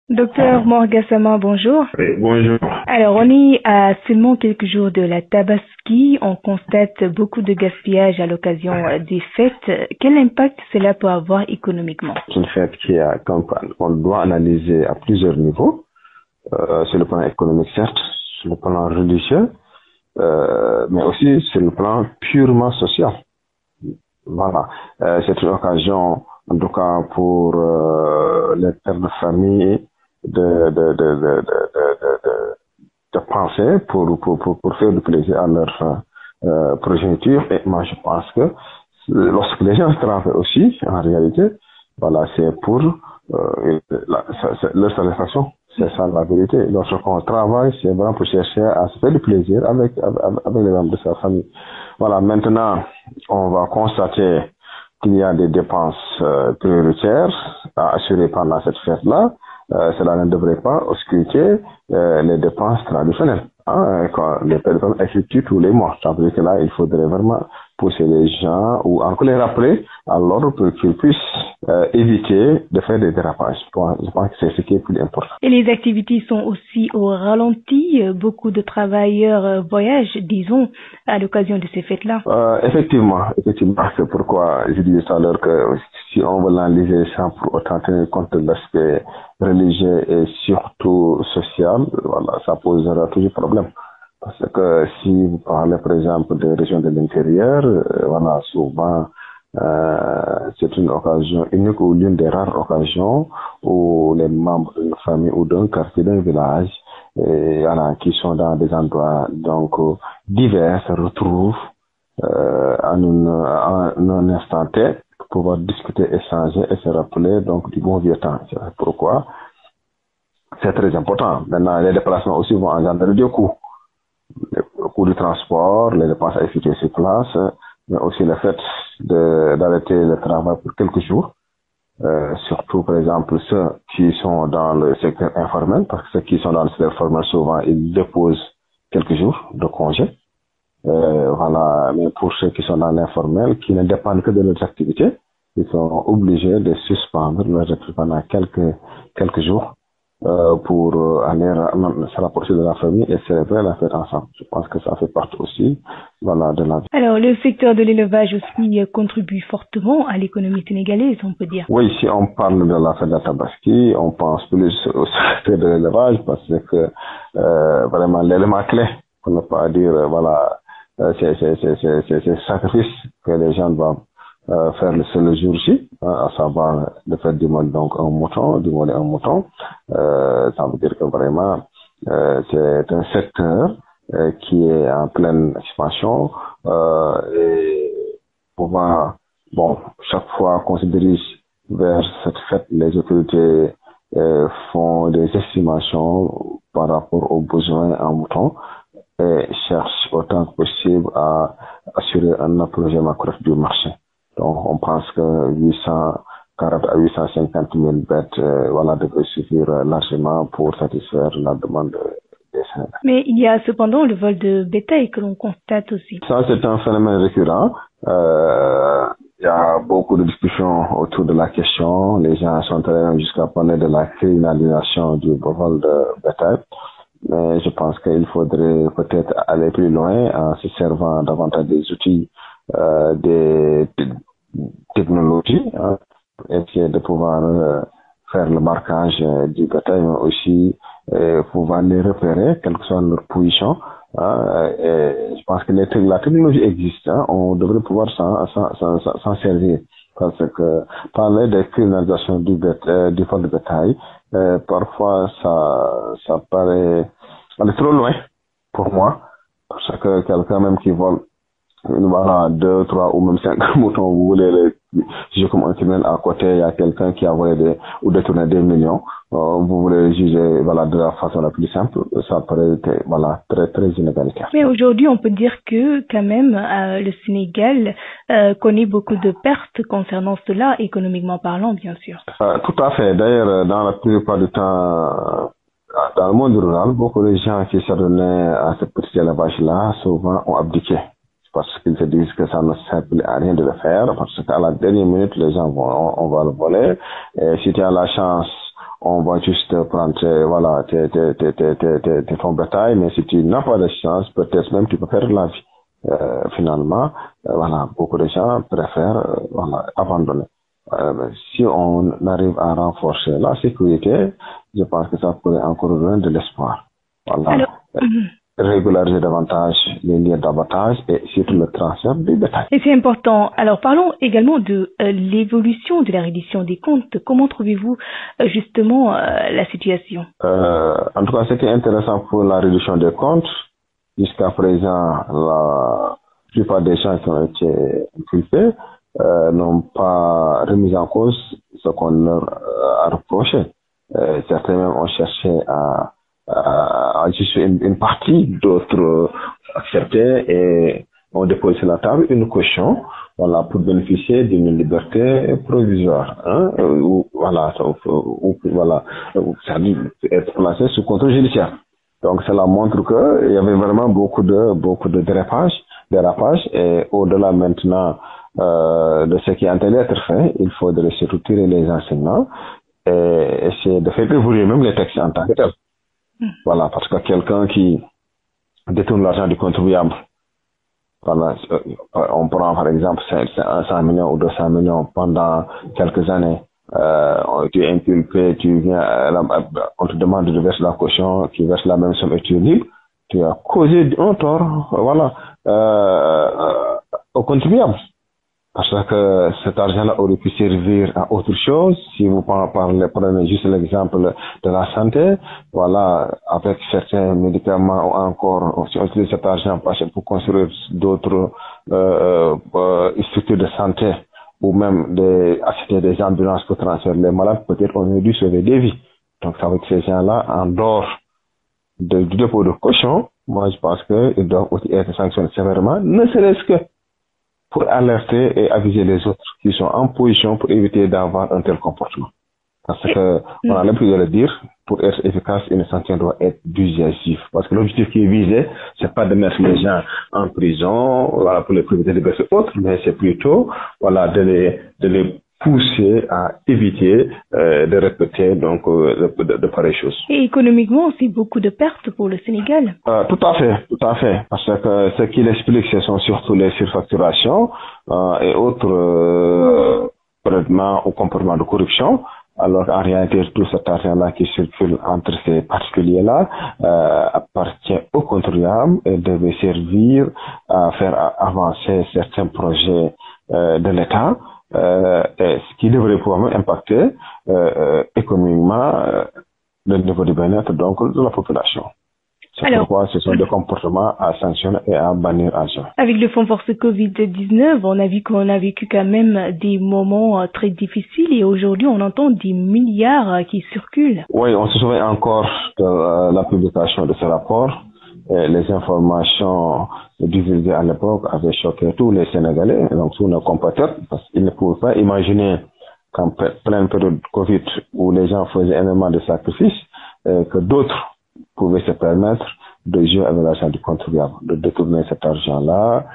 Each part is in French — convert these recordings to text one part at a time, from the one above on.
Docteur Morgasama, bonjour. Oui, bonjour. Alors, on est à seulement quelques jours de la Tabaski. On constate beaucoup de gaspillage à l'occasion des fêtes. Quel impact cela peut avoir économiquement? C'est une fête qu'on doit analyser à plusieurs niveaux. Sur le plan économique, certes, sur le plan religieux, mais aussi sur le plan purement social. Voilà. C'est une occasion, en tout cas pour les pères de famille, de penser pour faire du plaisir à leur progéniture. Et moi, je pense que lorsque les gens travaillent aussi, en réalité, voilà, c'est pour leur satisfaction. C'est ça la vérité. Lorsqu'on travaille, c'est vraiment pour chercher à se faire du plaisir avec les membres de sa famille. Voilà, maintenant, on va constater qu'il y a des dépenses prioritaires à assurer pendant cette fête-là. Cela ne devrait pas ausculter les dépenses traditionnelles. Quand les personnes effectuent tous les mois. Ça veut dire que là, il faudrait vraiment pousser les gens ou encore les rappeler à l'ordre pour qu'ils puissent éviter de faire des dérapages. Je pense que c'est ce qui est plus important. Et les activités sont aussi au ralenti. Beaucoup de travailleurs voyagent, disons, à l'occasion de ces fêtes-là. Effectivement. C'est pourquoi je disais tout à l'heure que si on veut l'analyser sans pour autant tenir compte de l'aspect religieux et surtout social, voilà, ça posera toujours problème. Parce que si vous parlez par exemple des régions de l'intérieur, voilà, souvent c'est une occasion unique ou l'une des rares occasions où les membres d'une famille ou d'un quartier, d'un village, qui sont dans des endroits donc divers se retrouvent en un instant T pour pouvoir discuter, échanger et se rappeler donc du bon vieux temps. C'est pourquoi c'est très important. Maintenant, les déplacements aussi vont engendrer des coûts. Le coût du transport, les dépenses à effectuer sur place, mais aussi le fait d'arrêter le travail pour quelques jours. Surtout, par exemple, ceux qui sont dans le secteur informel, parce que ceux qui sont dans le secteur formel, souvent, ils déposent quelques jours de congé. Voilà, mais pour ceux qui sont dans l'informel, qui ne dépendent que de leurs activités, ils sont obligés de suspendre leurs activités pendant quelques jours pour aller se rapprocher de la famille et célébrer la fête ensemble. Je pense que ça fait partie aussi, voilà, de la vie. Alors, le secteur de l'élevage aussi contribue fortement à l'économie sénégalaise, on peut dire. Oui, si on parle de la fête de la Tabaski, on pense plus au secteur de l'élevage parce que vraiment l'élément clé, pour ne pas dire, voilà, c'est sacrifice que les gens doivent faire le jour-ci, à savoir de faire d'immoler donc un mouton. Ça veut dire que vraiment c'est un secteur qui est en pleine expansion et pouvoir, bon, chaque fois qu'on se dirige vers cette fête, les autorités font des estimations par rapport aux besoins en mouton et cherchent autant que possible à assurer un approvisionnement correct du marché. Donc, on pense que 840 à 850 000 bêtes, voilà, devraient suffire largement pour satisfaire la demande des Sénégalais. Mais il y a cependant le vol de bétail que l'on constate aussi. Ça, c'est un phénomène récurrent. Il y a beaucoup de discussions autour de la question. Les gens sont allés jusqu'à parler de la criminalisation du vol de bétail. Mais je pense qu'il faudrait peut-être aller plus loin en se servant davantage des outils des technologies, essayer de pouvoir faire le marquage du bétail, mais aussi pouvoir les repérer, quelle que soit leur position. Et je pense que la technologie existe, on devrait pouvoir s'en servir. Parce que parler de criminalisation du vol de bétail, parfois ça paraît aller trop loin pour moi. Parce que quelqu'un même qui vole, voilà, 2, 3 ou même 5 moutons, vous voulez les juger comme un criminel, à côté, il y a quelqu'un qui a volé ou détourné des millions, vous voulez les juger, voilà, de la façon la plus simple, ça paraît, voilà, très, très inégalitaire. Mais aujourd'hui, on peut dire que, quand même, le Sénégal connaît beaucoup de pertes concernant cela, économiquement parlant, bien sûr. Tout à fait. D'ailleurs, dans la plupart du temps, dans le monde rural, beaucoup de gens qui s'adonnaient à ce petit élevage-là, souvent ont abdiqué. Parce qu'ils se disent que ça ne sert plus à rien de le faire, parce qu'à la dernière minute, les gens on va le voler. Et si tu as la chance, on va juste prendre ton bétail, mais si tu n'as pas de chance, peut-être même tu peux perdre la vie. Finalement, beaucoup de gens préfèrent abandonner. Si on arrive à renforcer la sécurité, je pense que ça pourrait encore donner de l'espoir. Régulariser davantage les liens d'abattage et surtout le transfert du bétail. Et c'est important. Alors parlons également de l'évolution de la reddition des comptes. Comment trouvez-vous justement la situation? En tout cas, ce qui est intéressant pour la réduction des comptes, jusqu'à présent, la plupart des gens qui ont été inculpés n'ont pas remis en cause ce qu'on leur a reproché. Certains même ont cherché à juste une partie, d'autres accepter et ont déposé sur la table une caution, pour bénéficier d'une liberté provisoire, c'est-à-dire être placé sous contrôle judiciaire. Donc cela montre qu'il y avait vraiment beaucoup de dérapages et au-delà maintenant de ce qui est en train d'être fait, il faudrait surtout tirer les enseignements et essayer de faire évoluer même les textes en tant que tels. Parce que quelqu'un qui détourne l'argent du contribuable, on prend par exemple 100 millions ou 200 millions pendant quelques années, tu es inculpé, tu viens, on te demande de verser la caution, tu verses la même somme et tu es libre, tu as causé un tort, au contribuable. Parce que cet argent-là aurait pu servir à autre chose. Si vous prenez juste l'exemple de la santé, avec certains médicaments ou encore, si on utilise cet argent pour construire d'autres structures de santé ou même acheter des ambulances pour transférer les malades, peut-être on aurait dû sauver des vies. Donc, avec ces gens-là, en dehors du dépôt de caution, moi je pense qu'ils doivent aussi être sanctionnés sévèrement, ne serait-ce que pour alerter et aviser les autres qui sont en position pour éviter d'avoir un tel comportement. Parce que, on a l'habitude de le dire, pour être efficace, une sanction doit être dissuasive. Parce que l'objectif qui est visé, c'est pas de mettre les gens en prison, pour les priver de liberté autres, mais c'est plutôt, de les pousser à éviter de répéter de pareilles choses. Et économiquement, c'est beaucoup de pertes pour le Sénégal. Tout à fait. Parce que ce qu'il explique, ce sont surtout les surfacturations et autres traitements ou comportements de corruption. Alors en réalité, tout cet argent-là qui circule entre ces particuliers-là appartient aux contribuables et devait servir à faire avancer certains projets de l'État. Ce qui devrait pouvoir même impacter économiquement le niveau du bien-être de la population. C'est pourquoi ce sont des comportements à sanctionner et à bannir à jamais. Avec le fonds force Covid-19, on a vu qu'on a vécu quand même des moments très difficiles et aujourd'hui on entend des milliards qui circulent. Oui, on se souvient encore de la publication de ce rapport. Les informations divulguées à l'époque avaient choqué tous les Sénégalais, donc tous nos compatriotes, parce qu'ils ne pouvaient pas imaginer qu'en pleine période de Covid, où les gens faisaient énormément de sacrifices, que d'autres pouvaient se permettre de jouer avec l'argent du contribuable, de détourner cet argent-là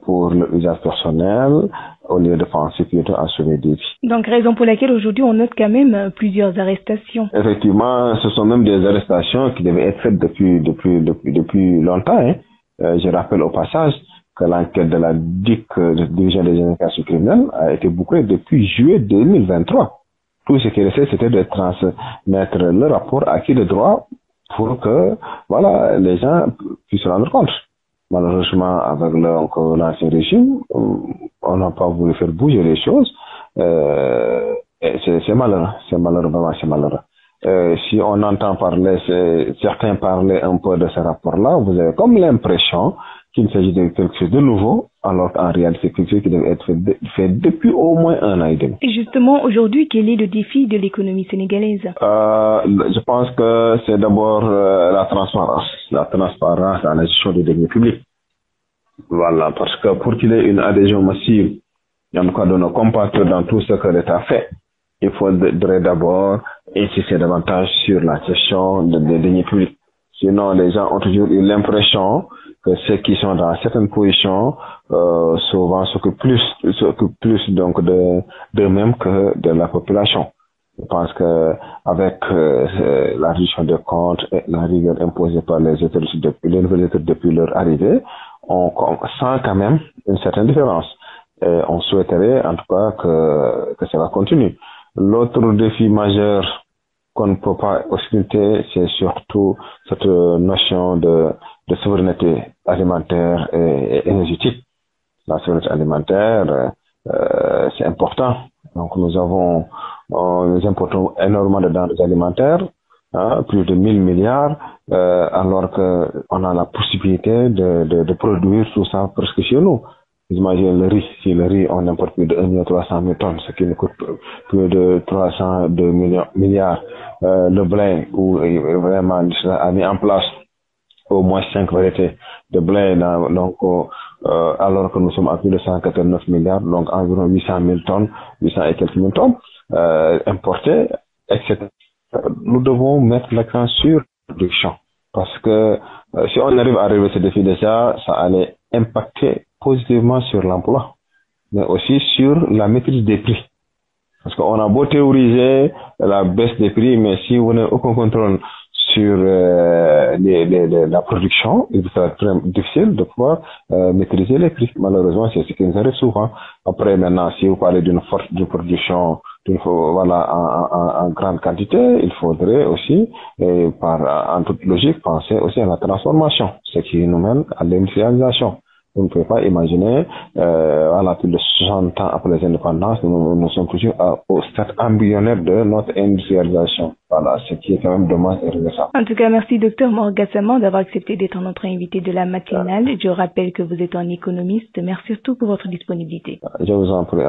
pour l'usage personnel, au lieu de penser plutôt à sauver des vies. Donc, raison pour laquelle aujourd'hui on note quand même plusieurs arrestations. Effectivement, ce sont même des arrestations qui devaient être faites depuis longtemps. Je rappelle au passage que l'enquête de la DIC, Division des investigations criminelles, a été bouclée depuis juillet 2023. Tout ce qui restait, c'était de transmettre le rapport à qui de droit pour que les gens puissent se rendre compte. Malheureusement, avec l'ancien régime, on n'a pas voulu faire bouger les choses. C'est malheureux, vraiment c'est malheureux. Si on entend certains parler un peu de ce rapport-là, vous avez comme l'impression qu'il s'agit de quelque chose de nouveau, alors qu'en réalité, c'est quelque chose qui devait être fait depuis au moins 1 an et demi. Et justement, aujourd'hui, quel est le défi de l'économie sénégalaise? Je pense que c'est d'abord la transparence dans la gestion des deniers publics. Parce que pour qu'il y ait une adhésion massive, en tout cas de nos compatriotes dans tout ce que l'État fait, il faudrait d'abord insister davantage sur la gestion des deniers publics. Sinon, les gens ont toujours eu l'impression que ceux qui sont dans certaines positions souvent s'occupent plus donc d'eux-mêmes que de la population. Je pense que avec la réduction des comptes et la rigueur imposée par les autorités depuis leur arrivée, on sent quand même une certaine différence. Et on souhaiterait en tout cas que cela continue. L'autre défi majeur qu'on ne peut pas occulter, c'est surtout cette notion de souveraineté alimentaire et énergétique. La souveraineté alimentaire, c'est important. Donc nous importons énormément de denrées alimentaires, plus de 1000 milliards, alors qu'on a la possibilité de produire tout ça presque chez nous. Imaginez le riz. Si le riz, on importe plus de 1,3 million tonnes, ce qui nous coûte plus de 302 milliards. Le blé, où vraiment, a mis en place au moins 5 variétés de blé, donc, alors que nous sommes à plus de 189 milliards, donc environ 800 000 tonnes, 800 et quelques mille tonnes, importées, etc. Nous devons mettre l'accent sur la production. Parce que si on arrive à relever ce défi déjà, ça allait impacter positivement sur l'emploi, mais aussi sur la maîtrise des prix. Parce qu'on a beau théoriser la baisse des prix, mais si vous n'avez aucun contrôle sur la production, il sera très difficile de pouvoir maîtriser les prix. Malheureusement, c'est ce qui nous arrive souvent. Après, maintenant, si vous parlez d'une forte production, en grande quantité, il faudrait aussi, en toute logique, penser aussi à la transformation, ce qui nous mène à l'industrialisation. Vous ne pouvez pas imaginer, plus de 60 ans après les indépendances, nous sommes toujours au stade embryonnaire de notre industrialisation. Voilà, ce qui est quand même dommage et regrettable. En tout cas, merci Dr Mor Gassama d'avoir accepté d'être notre invité de la matinale. Je rappelle que vous êtes un économiste. Merci surtout pour votre disponibilité. Je vous en prie.